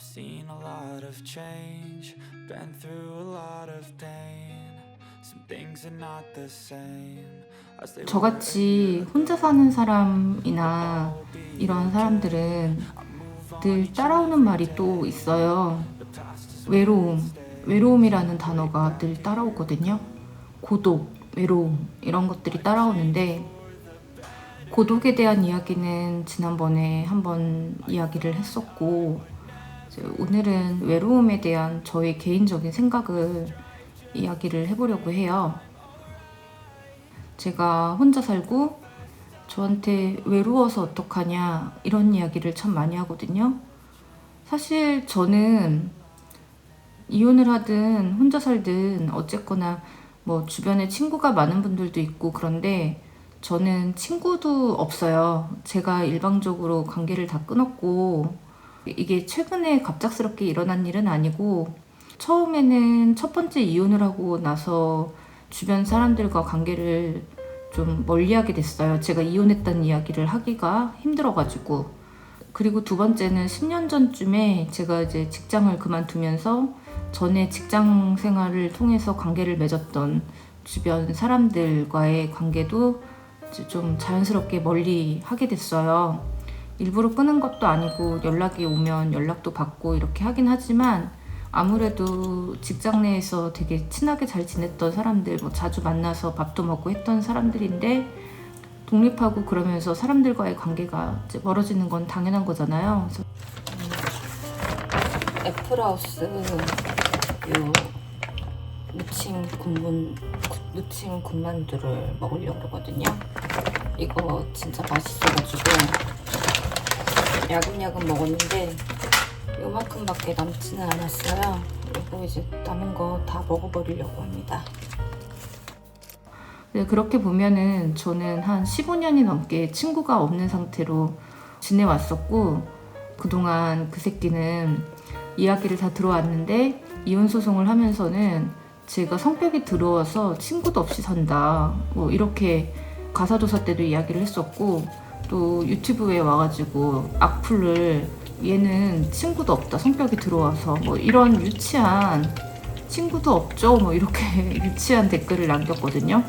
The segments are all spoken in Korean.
seen a lot of change, been through a lot of pain. Some things are not the same as they were. 저같이 혼자 사는 사람이나 이런 사람들은 늘 따라오는 말이 또 있어요. 외로움이라는 단어가 늘 따라오거든요. 고독, 외로움 이런 것들이 따라오는데, 고독에 대한 이야기는 지난번에 한번 이야기를 했었고, 이제 오늘은 외로움에 대한 저의 개인적인 생각을 이야기를 해보려고 해요. 제가 혼자 살고 저한테 외로워서 어떡하냐 이런 이야기를 참 많이 하거든요. 사실 저는 이혼을 하든 혼자 살든 어쨌거나 뭐 주변에 친구가 많은 분들도 있고 그런데 저는 친구도 없어요. 제가 일방적으로 관계를 다 끊었고, 이게 최근에 갑작스럽게 일어난 일은 아니고, 처음에는 첫 번째 이혼을 하고 나서 주변 사람들과 관계를 좀 멀리하게 됐어요. 제가 이혼했다는 이야기를 하기가 힘들어가지고. 그리고 두 번째는 10년 전쯤에 제가 이제 직장을 그만두면서 전에 직장 생활을 통해서 관계를 맺었던 주변 사람들과의 관계도 이제 좀 자연스럽게 멀리 하게 됐어요. 일부러 끊은 것도 아니고 연락이 오면 연락도 받고 이렇게 하긴 하지만, 아무래도 직장 내에서 되게 친하게 잘 지냈던 사람들, 뭐 자주 만나서 밥도 먹고 했던 사람들인데 독립하고 그러면서 사람들과의 관계가 이제 멀어지는 건 당연한 거잖아요. 그래서 애플하우스 요 무침 군만두를 먹으려고 그러거든요. 이거 진짜 맛있어가지고 야금야금 먹었는데 요만큼밖에 남지는 않았어요. 그리고 이제 남은 거 다 먹어버리려고 합니다. 네, 그렇게 보면은 저는 한 15년이 넘게 친구가 없는 상태로 지내왔었고, 그동안 그 새끼는 이야기를 다 들어왔는데 이혼 소송을 하면서는 제가 성격이 더러워서 친구도 없이 산다, 뭐 이렇게 가사도사 때도 이야기를 했었고, 또 유튜브에 와가지고 악플을 얘는 친구도 없다, 성격이 더러워서, 뭐 이런 유치한, 친구도 없죠 뭐 이렇게 유치한 댓글을 남겼거든요.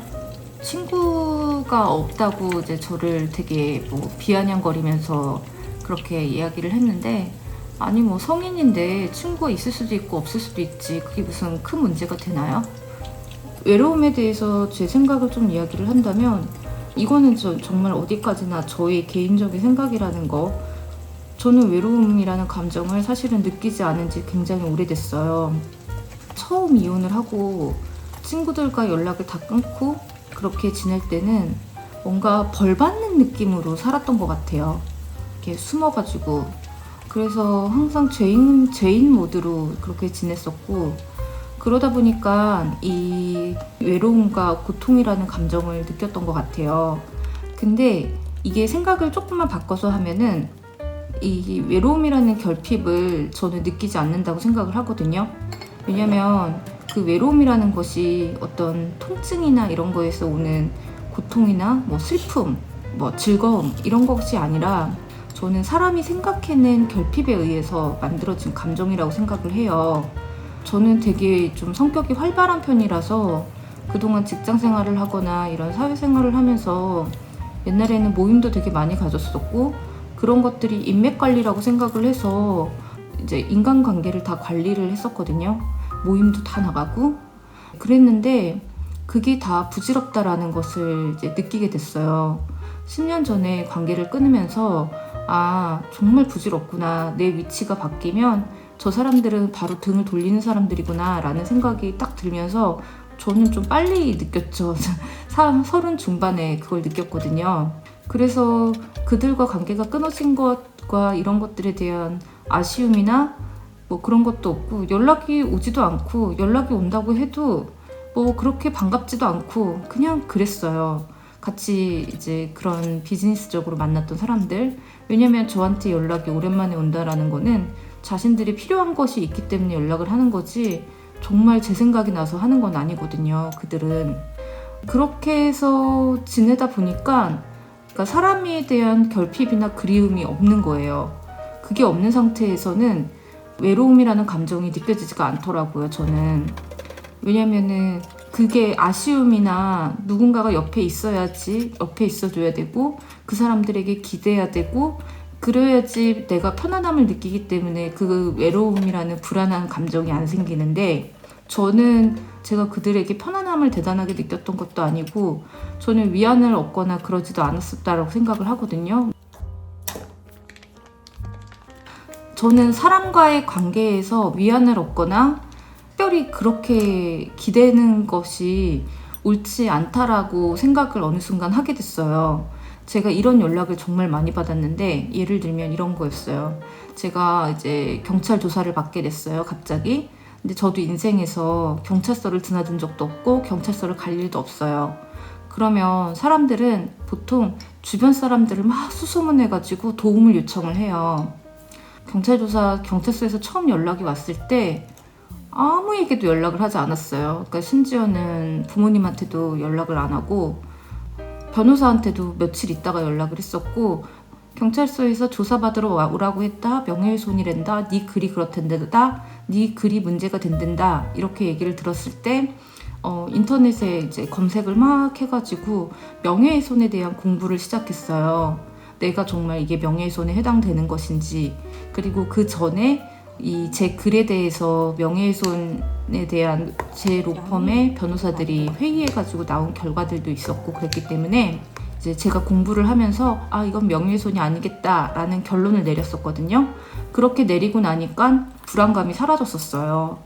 친구가 없다고 이제 저를 되게 뭐 비아냥거리면서 그렇게 이야기를 했는데, 아니 뭐 성인인데 친구가 있을 수도 있고 없을 수도 있지, 그게 무슨 큰 문제가 되나요? 외로움에 대해서 제 생각을 좀 이야기를 한다면, 이거는 정말 어디까지나 저의 개인적인 생각이라는 거, 저는 외로움이라는 감정을 사실은 느끼지 않은 지 굉장히 오래됐어요. 처음 이혼을 하고 친구들과 연락을 다 끊고 그렇게 지낼 때는 뭔가 벌 받는 느낌으로 살았던 것 같아요. 이렇게 숨어가지고. 그래서 항상 죄인 모드로 그렇게 지냈었고, 그러다 보니까 이 외로움과 고통이라는 감정을 느꼈던 것 같아요. 근데 이게 생각을 조금만 바꿔서 하면은 이 외로움이라는 결핍을 저는 느끼지 않는다고 생각을 하거든요. 왜냐면 그 외로움이라는 것이 어떤 통증이나 이런 거에서 오는 고통이나 뭐 슬픔, 뭐 즐거움 이런 것이 아니라, 저는 사람이 생각해낸 결핍에 의해서 만들어진 감정이라고 생각을 해요. 저는 되게 좀 성격이 활발한 편이라서 그동안 직장 생활을 하거나 이런 사회 생활을 하면서 옛날에는 모임도 되게 많이 가졌었고, 그런 것들이 인맥 관리라고 생각을 해서 이제 인간관계를 다 관리를 했었거든요. 모임도 다 나가고 그랬는데 그게 다 부질없다라는 것을 이제 느끼게 됐어요. 10년 전에 관계를 끊으면서 아, 정말 부질없구나, 내 위치가 바뀌면 저 사람들은 바로 등을 돌리는 사람들이구나 라는 생각이 딱 들면서, 저는 좀 빨리 느꼈죠. 30 중반에 그걸 느꼈거든요. 그래서 그들과 관계가 끊어진 것과 이런 것들에 대한 아쉬움이나 뭐 그런 것도 없고, 연락이 오지도 않고, 연락이 온다고 해도 뭐 그렇게 반갑지도 않고 그냥 그랬어요. 같이 이제 그런 비즈니스적으로 만났던 사람들, 왜냐면 저한테 연락이 오랜만에 온다라는 거는 자신들이 필요한 것이 있기 때문에 연락을 하는 거지, 정말 제 생각이 나서 하는 건 아니거든요. 그들은 그렇게 해서 지내다 보니까, 그러니까 사람에 대한 결핍이나 그리움이 없는 거예요. 그게 없는 상태에서는 외로움이라는 감정이 느껴지지가 않더라고요, 저는. 왜냐면은 그게 아쉬움이나 누군가가 옆에 있어야지, 옆에 있어줘야 되고 그 사람들에게 기대야 되고 그래야지 내가 편안함을 느끼기 때문에 그 외로움이라는 불안한 감정이 안 생기는데, 저는 제가 그들에게 편안함을 대단하게 느꼈던 것도 아니고 저는 위안을 얻거나 그러지도 않았었다라고 생각을 하거든요. 저는 사람과의 관계에서 위안을 얻거나 특별히 그렇게 기대는 것이 옳지 않다라고 생각을 어느 순간 하게 됐어요. 제가 이런 연락을 정말 많이 받았는데, 예를 들면 이런 거였어요. 제가 이제 경찰 조사를 받게 됐어요, 갑자기. 근데 저도 인생에서 경찰서를 드나든 적도 없고 경찰서를 갈 일도 없어요. 그러면 사람들은 보통 주변 사람들을 막 수소문해가지고 도움을 요청을 해요. 경찰서에서 처음 연락이 왔을 때 아무에게도 연락을 하지 않았어요. 그러니까 심지어는 부모님한테도 연락을 안 하고 변호사한테도 며칠 있다가 연락을 했었고, 경찰서에서 조사받으러 오라고 했다, 명예훼손이란다, 네 글이 그렇단다, 네 글이 문제가 된단다, 이렇게 얘기를 들었을 때 인터넷에 이제 검색을 막 해가지고 명예훼손에 대한 공부를 시작했어요. 내가 정말 이게 명예훼손에 해당되는 것인지, 그리고 그 전에 이 제 글에 대해서 명예훼손에 대한 제 로펌의 변호사들이 회의해가지고 나온 결과들도 있었고 그랬기 때문에 이제 제가 공부를 하면서 이건 명예훼손이 아니겠다라는 결론을 내렸었거든요. 그렇게 내리고 나니까 불안감이 사라졌었어요.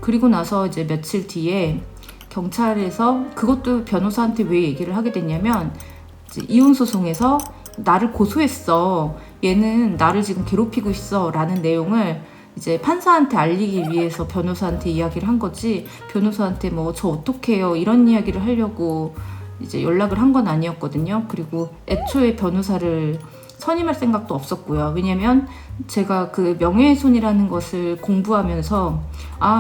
그리고 나서 이제 며칠 뒤에 경찰에서, 그것도 변호사한테 왜 얘기를 하게 됐냐면, 이제 이혼소송에서 나를 고소했어, 얘는 나를 지금 괴롭히고 있어 라는 내용을 이제 판사한테 알리기 위해서 변호사한테 이야기를 한 거지, 변호사한테 뭐 저 어떡해요 이런 이야기를 하려고 이제 연락을 한 건 아니었거든요. 그리고 애초에 변호사를 선임할 생각도 없었고요. 왜냐면 제가 그 명예훼손이라는 것을 공부하면서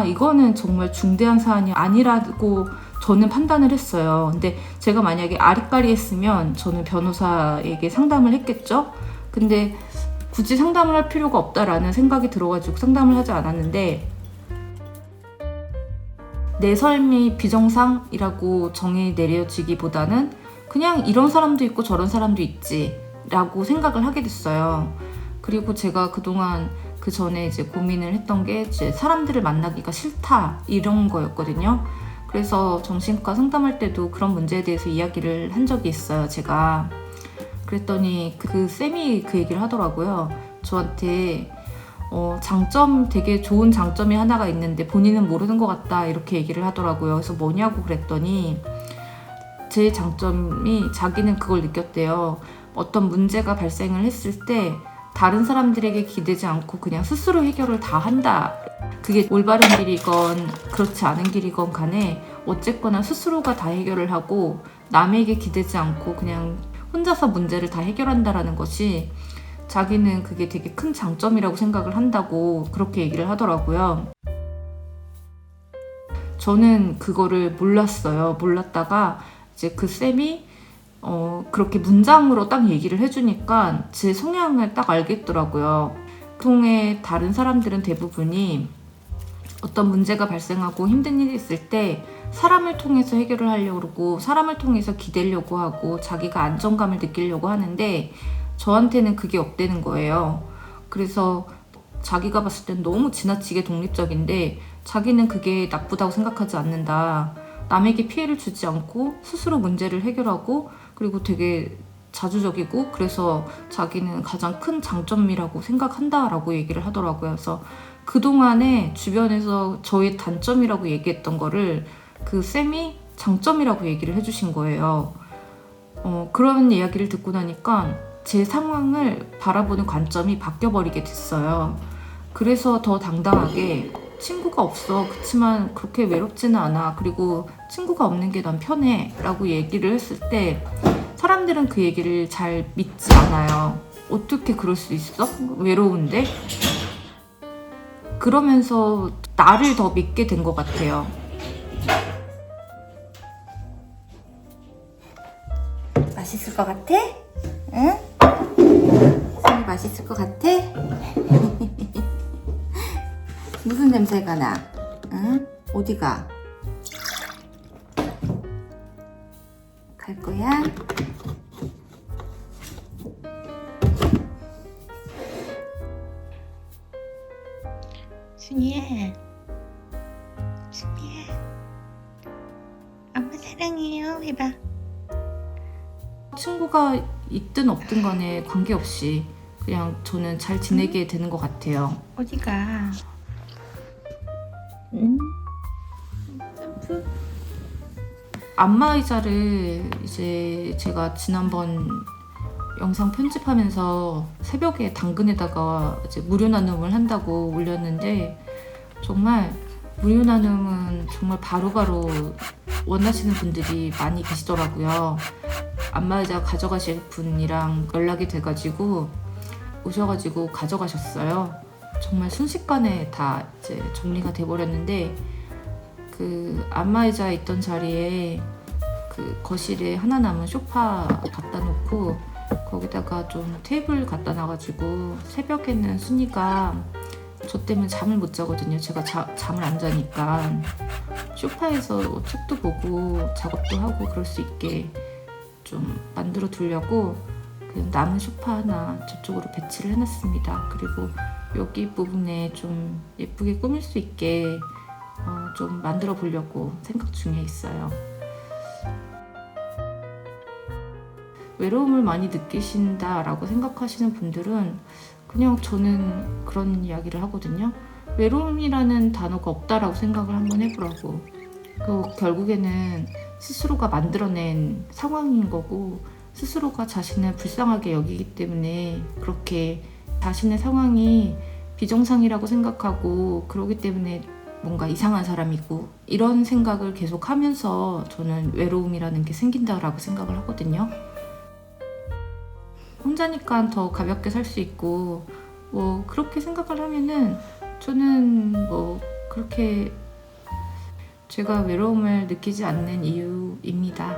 이거는 정말 중대한 사안이 아니라고 저는 판단을 했어요. 근데 제가 만약에 아리까리했으면 저는 변호사에게 상담을 했겠죠. 근데 굳이 상담을 할 필요가 없다라는 생각이 들어가지고 상담을 하지 않았는데, 내 삶이 비정상이라고 정의 내려지기보다는 그냥 이런 사람도 있고 저런 사람도 있지 라고 생각을 하게 됐어요. 그리고 제가 그동안 그 전에 이제 고민을 했던 게 이제 사람들을 만나기가 싫다 이런 거였거든요. 그래서 정신과 상담할 때도 그런 문제에 대해서 이야기를 한 적이 있어요, 제가. 그랬더니 그 쌤이 그 얘기를 하더라고요. 저한테 되게 좋은 장점이 하나가 있는데 본인은 모르는 것 같다 이렇게 얘기를 하더라고요. 그래서 뭐냐고 그랬더니 제 장점이, 자기는 그걸 느꼈대요. 어떤 문제가 발생을 했을 때 다른 사람들에게 기대지 않고 그냥 스스로 해결을 다 한다. 그게 올바른 길이건 그렇지 않은 길이건 간에 어쨌거나 스스로가 다 해결을 하고 남에게 기대지 않고 그냥 혼자서 문제를 다 해결한다라는 것이 자기는 그게 되게 큰 장점이라고 생각을 한다고 그렇게 얘기를 하더라고요. 저는 그거를 몰랐어요. 몰랐다가 이제 그 쌤이 그렇게 문장으로 딱 얘기를 해주니까 제 성향을 딱 알겠더라고요. 보통의 다른 사람들은 대부분이 어떤 문제가 발생하고 힘든 일이 있을 때 사람을 통해서 해결을 하려고 그러고 사람을 통해서 기대려고 하고 자기가 안정감을 느끼려고 하는데, 저한테는 그게 없다는 거예요. 그래서 자기가 봤을 땐 너무 지나치게 독립적인데 자기는 그게 나쁘다고 생각하지 않는다. 남에게 피해를 주지 않고 스스로 문제를 해결하고 그리고 되게 자주적이고 그래서 자기는 가장 큰 장점이라고 생각한다라고 얘기를 하더라고요. 그래서 그동안에 주변에서 저의 단점이라고 얘기했던 거를 그 쌤이 장점이라고 얘기를 해주신 거예요. 그런 이야기를 듣고 나니까 제 상황을 바라보는 관점이 바뀌어버리게 됐어요. 그래서 더 당당하게 친구가 없어. 그치만 그렇게 외롭지는 않아. 그리고 친구가 없는 게 난 편해. 라고 얘기를 했을 때 사람들은 그 얘기를 잘 믿지 않아요. 어떻게 그럴 수 있어? 외로운데? 그러면서 나를 더 믿게 된 것 같아요. 맛있을 것 같아? 응? 쌤이 맛있을 것 같아? 무슨 냄새가 나? 응? 어디가? 갈 거야? 순이야, 순이야, 엄마 사랑해요. 해봐. 친구가 있든 없든 간에 관계없이 그냥 저는 잘 지내게 되는 것 같아요. 어디가? 응? 점프? 안마의자를 이제 제가 지난번 영상 편집하면서 새벽에 당근에다가 이제 무료 나눔을 한다고 올렸는데, 정말 무료 나눔은 정말 바로바로 원하시는 분들이 많이 계시더라고요. 안마의자 가져가실 분이랑 연락이 돼가지고 오셔가지고 가져가셨어요. 정말 순식간에 다 이제 정리가 돼버렸는데, 그 안마의자 있던 자리에 그 거실에 하나 남은 소파 갖다 놓고 거기다가 좀 테이블 갖다 놔가지고 새벽에는 순이가 저 때문에 잠을 못 자거든요. 제가 잠을 안 자니까 소파에서 책도 보고 작업도 하고 그럴 수 있게 좀 만들어 두려고 그 남은 소파 하나 저쪽으로 배치를 해놨습니다. 그리고 여기 부분에 좀 예쁘게 꾸밀 수 있게 좀 만들어 보려고 생각 중에 있어요. 외로움을 많이 느끼신다라고 생각하시는 분들은 그냥 저는 그런 이야기를 하거든요. 외로움이라는 단어가 없다라고 생각을 한번 해보라고. 결국에는 스스로가 만들어낸 상황인 거고, 스스로가 자신을 불쌍하게 여기기 때문에 그렇게 자신의 상황이 비정상이라고 생각하고, 그러기 때문에 뭔가 이상한 사람이고, 이런 생각을 계속 하면서 저는 외로움이라는 게 생긴다라고 생각을 하거든요. 혼자니까 더 가볍게 살 수 있고, 뭐 그렇게 생각을 하면은 저는 뭐 그렇게 제가 외로움을 느끼지 않는 이유입니다.